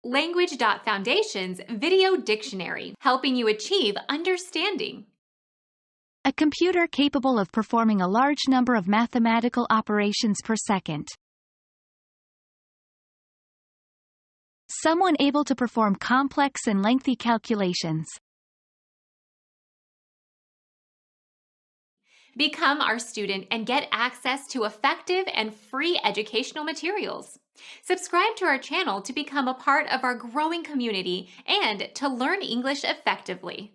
Language.Foundation's Video Dictionary, helping you achieve understanding. A computer capable of performing a large number of mathematical operations per second. Someone able to perform complex and lengthy calculations. Become our student and get access to effective and free educational materials. Subscribe to our channel to become a part of our growing community and to learn English effectively.